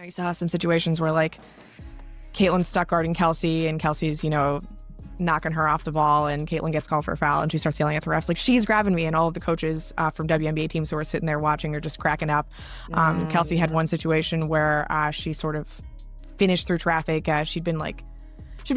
You saw some situations where like Caitlin's stuck guarding Kelsey and Kelsey's, knocking her off the ball and Caitlin gets called for a foul and she starts yelling at the refs like, she's grabbing me, and all of the coaches from WNBA teams who were sitting there watching are just cracking up. Kelsey had one situation where she sort of finished through traffic. She'd been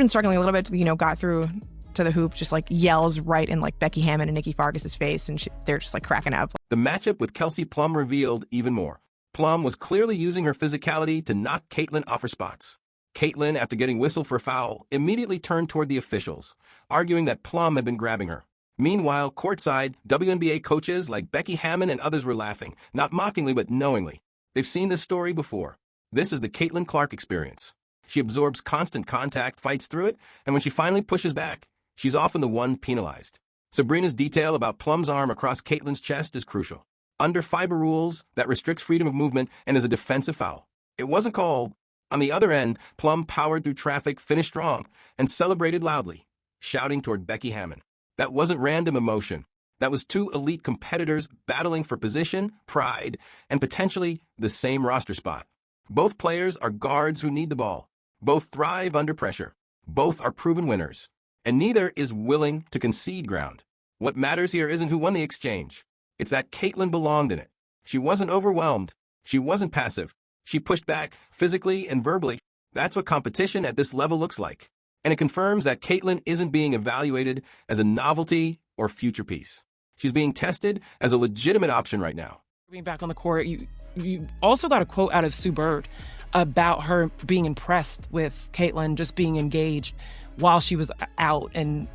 struggling a little bit, got through to the hoop, just like yells right in like Becky Hammon and Nikki Fargas's face, and they're just like cracking up. The matchup with Kelsey Plum revealed even more. Plum was clearly using her physicality to knock Caitlin off her spots. Caitlin, after getting whistled for a foul, immediately turned toward the officials, arguing that Plum had been grabbing her. Meanwhile, courtside, WNBA coaches like Becky Hammon and others were laughing, not mockingly but knowingly. They've seen this story before. This is the Caitlin Clark experience. She absorbs constant contact, fights through it, and when she finally pushes back, she's often the one penalized. Sabrina's detail about Plum's arm across Caitlin's chest is crucial. Under FIBA rules, that restricts freedom of movement and is a defensive foul. It wasn't called. On the other end, Plum powered through traffic, finished strong, and celebrated loudly, shouting toward Becky Hammon. That wasn't random emotion. That was two elite competitors battling for position, pride, and potentially the same roster spot. Both players are guards who need the ball. Both thrive under pressure. Both are proven winners. And neither is willing to concede ground. What matters here isn't who won the exchange. It's that Caitlin belonged in it. She wasn't overwhelmed. She wasn't passive. She pushed back physically and verbally. That's what competition at this level looks like. And it confirms that Caitlin isn't being evaluated as a novelty or future piece. She's being tested as a legitimate option right now. Being back on the court, you also got a quote out of Sue Bird about her being impressed with Caitlin just being engaged while she was out and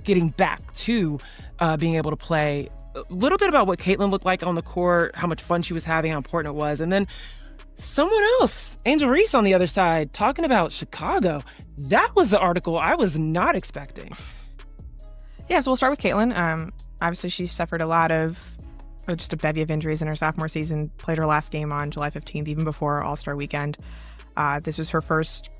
getting back to being able to play. A little bit about what Caitlin looked like on the court, how much fun she was having, how important it was. And then someone else, Angel Reese on the other side, talking about Chicago. That was the article I was not expecting. Yeah, so we'll start with Caitlin. Obviously, she suffered a lot of just a bevy of injuries in her sophomore season, played her last game on July 15th, even before All-Star Weekend. This was her first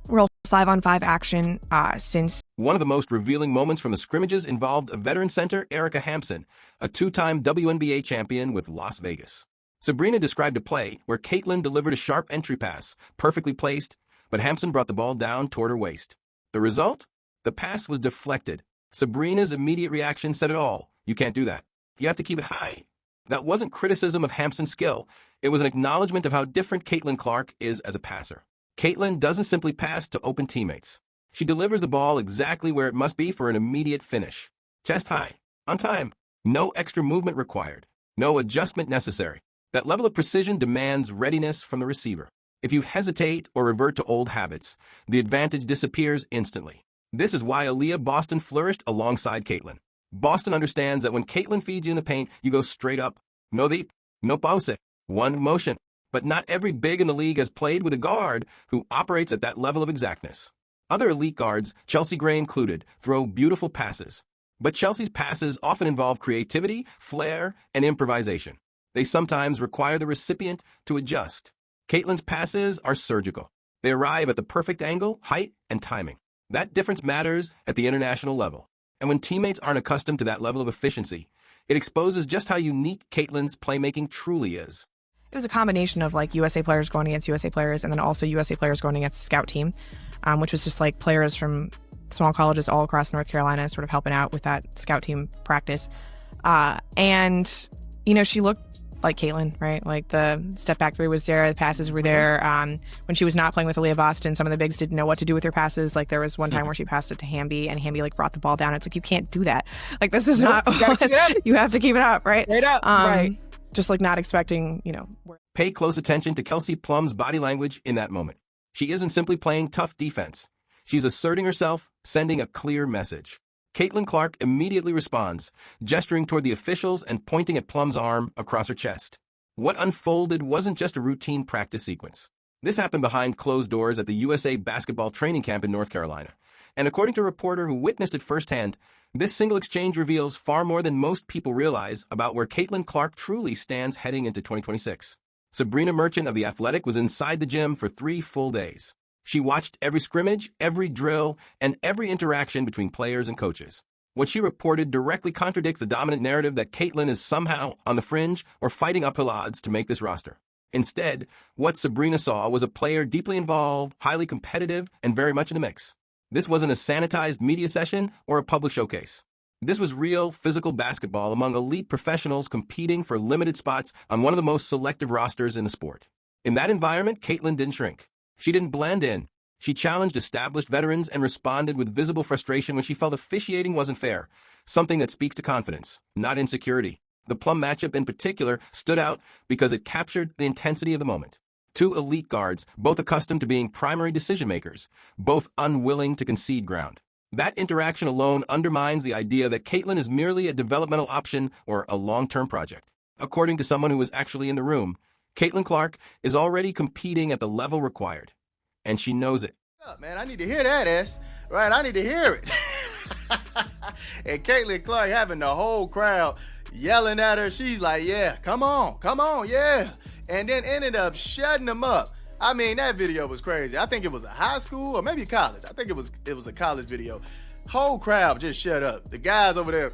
real 5-on-5 action since. One of the most revealing moments from the scrimmages involved a veteran center, Erica Hampson, a two-time WNBA champion with Las Vegas. Sabrina described a play where Caitlin delivered a sharp entry pass, perfectly placed, but Hampson brought the ball down toward her waist. The result? The pass was deflected. Sabrina's immediate reaction said it all. You can't do that. You have to keep it high. That wasn't criticism of Hampson's skill. It was an acknowledgement of how different Caitlin Clark is as a passer. Caitlin doesn't simply pass to open teammates. She delivers the ball exactly where it must be for an immediate finish. Chest high, on time, no extra movement required, no adjustment necessary. That level of precision demands readiness from the receiver. If you hesitate or revert to old habits, the advantage disappears instantly. This is why Aaliyah Boston flourished alongside Caitlin. Boston understands that when Caitlin feeds you in the paint, you go straight up. No deep, no pause, one motion. But not every big in the league has played with a guard who operates at that level of exactness. Other elite guards, Chelsea Gray included, throw beautiful passes. But Chelsea's passes often involve creativity, flair, and improvisation. They sometimes require the recipient to adjust. Caitlin's passes are surgical. They arrive at the perfect angle, height, and timing. That difference matters at the international level. And when teammates aren't accustomed to that level of efficiency, it exposes just how unique Caitlin's playmaking truly is. It was a combination of like USA players going against USA players and then also USA players going against the scout team, which was just like players from small colleges all across North Carolina sort of helping out with that scout team practice. And, she looked like Caitlin, right? Like the step back three was there, the passes were there. When she was not playing with Aaliyah Boston, some of the bigs didn't know what to do with their passes. Like there was one time where she passed it to Hamby and Hamby like brought the ball down. It's like, you can't do that. Like this is not, you gotta keep it up. You have to keep it up, right? Straight up, right. Just like not expecting, Pay close attention to Kelsey Plum's body language in that moment. She isn't simply playing tough defense. She's asserting herself, sending a clear message. Caitlin Clark immediately responds, gesturing toward the officials and pointing at Plum's arm across her chest. What unfolded wasn't just a routine practice sequence. This happened behind closed doors at the USA basketball training camp in North Carolina. And according to a reporter who witnessed it firsthand, this single exchange reveals far more than most people realize about where Caitlin Clark truly stands heading into 2026. Sabrina Merchant of The Athletic was inside the gym for 3 full days. She watched every scrimmage, every drill, and every interaction between players and coaches. What she reported directly contradicts the dominant narrative that Caitlin is somehow on the fringe or fighting uphill odds to make this roster. Instead, what Sabrina saw was a player deeply involved, highly competitive, and very much in the mix. This wasn't a sanitized media session or a public showcase. This was real, physical basketball among elite professionals competing for limited spots on one of the most selective rosters in the sport. In that environment, Caitlin didn't shrink. She didn't blend in. She challenged established veterans and responded with visible frustration when she felt officiating wasn't fair, something that speaks to confidence, not insecurity. The Plum matchup in particular stood out because it captured the intensity of the moment. Two elite guards, both accustomed to being primary decision-makers, both unwilling to concede ground. That interaction alone undermines the idea that Caitlin is merely a developmental option or a long-term project. According to someone who was actually in the room, Caitlin Clark is already competing at the level required, and she knows it. Man, I need to hear that, S. Right, I need to hear it. And Caitlin Clark having the whole crowd yelling at her. She's like, yeah, come on, yeah. And then ended up shutting them up. I mean, that video was crazy. I think it was a high school or maybe college. I think it was a college video. Whole crowd just shut up. The guys over there.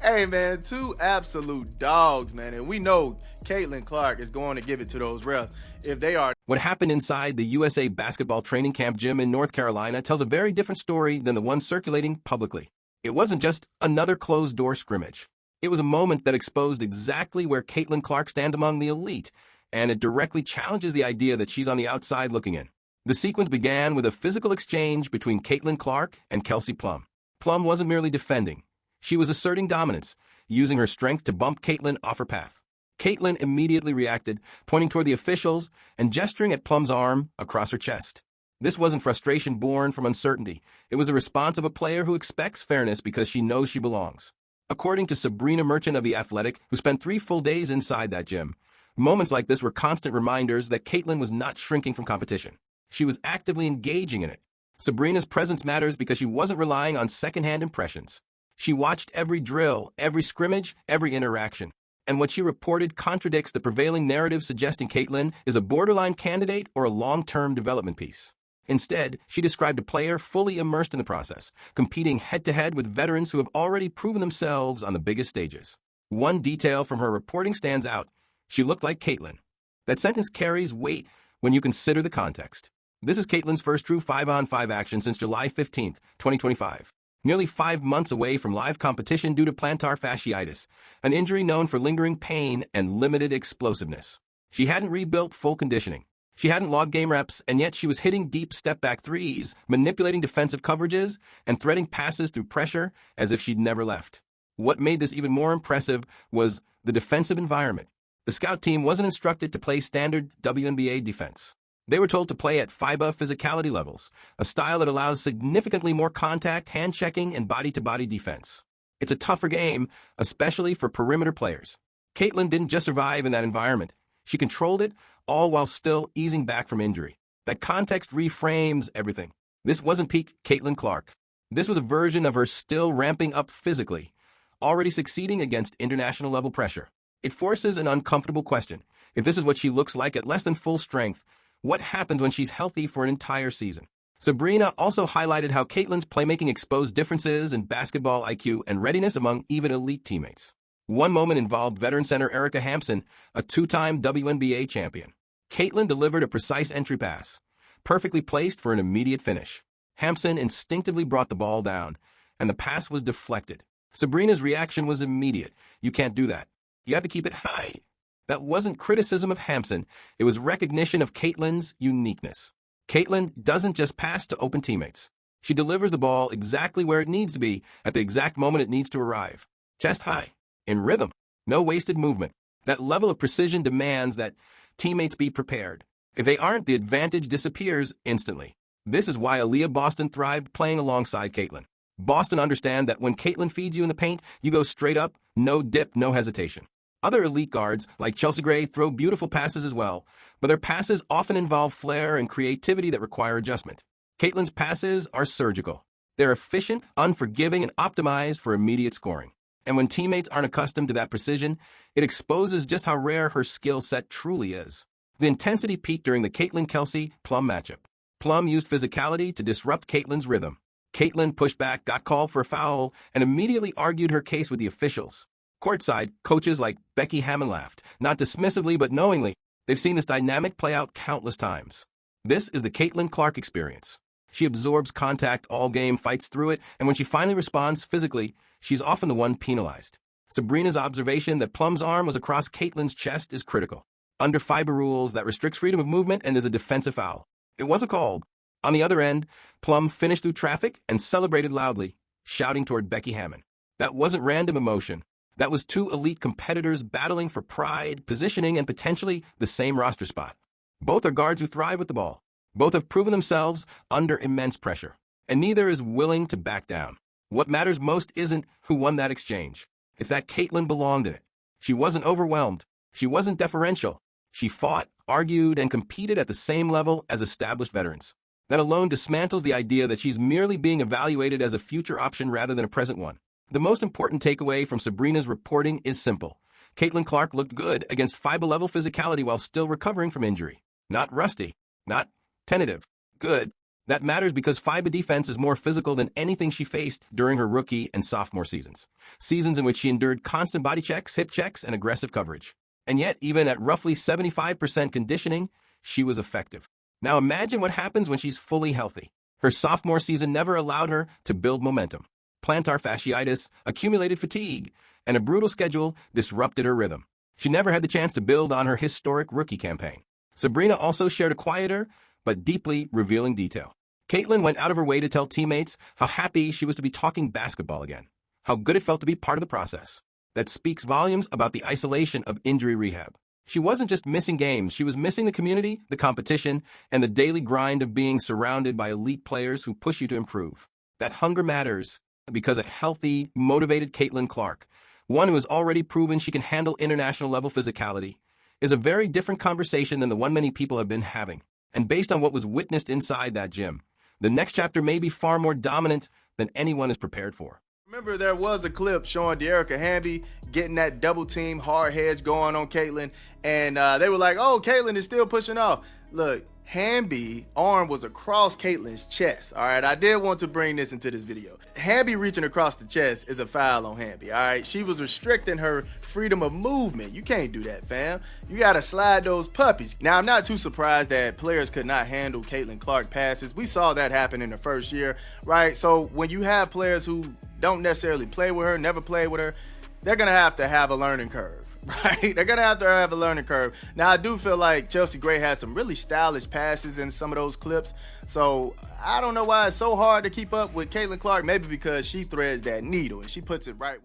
Hey, man, two absolute dogs, man. And we know Caitlin Clark is going to give it to those refs if they are. What happened inside the USA basketball training camp gym in North Carolina tells a very different story than the one circulating publicly. It wasn't just another closed-door scrimmage. It was a moment that exposed exactly where Caitlin Clark stands among the elite, and it directly challenges the idea that she's on the outside looking in. The sequence began with a physical exchange between Caitlin Clark and Kelsey Plum. Plum wasn't merely defending. She was asserting dominance, using her strength to bump Caitlin off her path. Caitlin immediately reacted, pointing toward the officials and gesturing at Plum's arm across her chest. This wasn't frustration born from uncertainty. It was the response of a player who expects fairness because she knows she belongs. According to Sabrina Merchant of The Athletic, who spent 3 full days inside that gym, moments like this were constant reminders that Caitlin was not shrinking from competition. She was actively engaging in it. Sabrina's presence matters because she wasn't relying on secondhand impressions. She watched every drill, every scrimmage, every interaction. And what she reported contradicts the prevailing narrative suggesting Caitlin is a borderline candidate or a long-term development piece. Instead, she described a player fully immersed in the process, competing head-to-head with veterans who have already proven themselves on the biggest stages. One detail from her reporting stands out. She looked like Caitlin. That sentence carries weight when you consider the context. This is Caitlin's first true 5-on-5 action since July 15, 2025. Nearly 5 months away from live competition due to plantar fasciitis, an injury known for lingering pain and limited explosiveness. She hadn't rebuilt full conditioning. She hadn't logged game reps, and yet she was hitting deep step-back threes, manipulating defensive coverages, and threading passes through pressure as if she'd never left. What made this even more impressive was the defensive environment. The scout team wasn't instructed to play standard WNBA defense. They were told to play at FIBA physicality levels, a style that allows significantly more contact, hand-checking, and body-to-body defense. It's a tougher game, especially for perimeter players. Caitlin didn't just survive in that environment. She controlled it, all while still easing back from injury. That context reframes everything. This wasn't peak Caitlin Clark. This was a version of her still ramping up physically, already succeeding against international-level pressure. It forces an uncomfortable question. If this is what she looks like at less than full strength, what happens when she's healthy for an entire season? Sabrina also highlighted how Caitlin's playmaking exposed differences in basketball IQ and readiness among even elite teammates. One moment involved veteran center Erica Hampson, a 2-time WNBA champion. Caitlin delivered a precise entry pass, perfectly placed for an immediate finish. Hampson instinctively brought the ball down, and the pass was deflected. Sabrina's reaction was immediate. You can't do that. You have to keep it high. That wasn't criticism of Hampson. It was recognition of Caitlin's uniqueness. Caitlin doesn't just pass to open teammates. She delivers the ball exactly where it needs to be at the exact moment it needs to arrive. Chest high, in rhythm, no wasted movement. That level of precision demands that teammates be prepared. If they aren't, the advantage disappears instantly. This is why Aaliyah Boston thrived playing alongside Caitlin. Boston understand that when Caitlin feeds you in the paint, you go straight up, no dip, no hesitation. Other elite guards, like Chelsea Gray, throw beautiful passes as well, but their passes often involve flair and creativity that require adjustment. Caitlin's passes are surgical. They're efficient, unforgiving, and optimized for immediate scoring. And when teammates aren't accustomed to that precision, it exposes just how rare her skill set truly is. The intensity peaked during the Caitlin-Kelsey Plum matchup. Plum used physicality to disrupt Caitlin's rhythm. Caitlin pushed back, got called for a foul, and immediately argued her case with the officials. Courtside, coaches like Becky Hammon laughed, not dismissively but knowingly. They've seen this dynamic play out countless times. This is the Caitlin Clark experience. She absorbs contact all game, fights through it, and when she finally responds physically, she's often the one penalized. Sabrina's observation that Plum's arm was across Caitlin's chest is critical. Under FIBA rules, that restricts freedom of movement and is a defensive foul. It wasn't called. On the other end, Plum finished through traffic and celebrated loudly, shouting toward Becky Hammon. That wasn't random emotion. That was two elite competitors battling for pride, positioning, and potentially the same roster spot. Both are guards who thrive with the ball. Both have proven themselves under immense pressure, and neither is willing to back down. What matters most isn't who won that exchange. It's that Caitlin belonged in it. She wasn't overwhelmed. She wasn't deferential. She fought, argued, and competed at the same level as established veterans. That alone dismantles the idea that she's merely being evaluated as a future option rather than a present one. The most important takeaway from Sabrina's reporting is simple. Caitlin Clark looked good against FIBA-level physicality while still recovering from injury. Not rusty. Not tentative. Good. That matters because FIBA defense is more physical than anything she faced during her rookie and sophomore seasons. Seasons in which she endured constant body checks, hip checks, and aggressive coverage. And yet, even at roughly 75% conditioning, she was effective. Now imagine what happens when she's fully healthy. Her sophomore season never allowed her to build momentum. Plantar fasciitis, accumulated fatigue, and a brutal schedule disrupted her rhythm. She never had the chance to build on her historic rookie campaign. Sabrina also shared a quieter, but deeply revealing detail. Caitlin went out of her way to tell teammates how happy she was to be talking basketball again, how good it felt to be part of the process. That speaks volumes about the isolation of injury rehab. She wasn't just missing games, she was missing the community, the competition, and the daily grind of being surrounded by elite players who push you to improve. That hunger matters because a healthy, motivated Caitlin Clark, one who has already proven she can handle international level physicality, is a very different conversation than the one many people have been having. And based on what was witnessed inside that gym, the next chapter may be far more dominant than anyone is prepared for. Remember, there was a clip showing De'Erica Hamby getting that double team hard hedge going on Caitlin, and they were like, oh, Caitlin is still pushing off. Look, Hamby's arm was across Caitlin's chest, all right? I did want to bring this into this video. Hamby reaching across the chest is a foul on Hamby, all right? She was restricting her freedom of movement. You can't do that, fam. You got to slide those puppies. Now, I'm not too surprised that players could not handle Caitlin Clark passes. We saw that happen in the first year, right? So when you have players who don't necessarily play with her, never play with her, they're going to have a learning curve. Right? They're going to have a learning curve. Now, I do feel like Chelsea Gray had some really stylish passes in some of those clips. So I don't know why it's so hard to keep up with Caitlin Clark. Maybe because she threads that needle and she puts it right.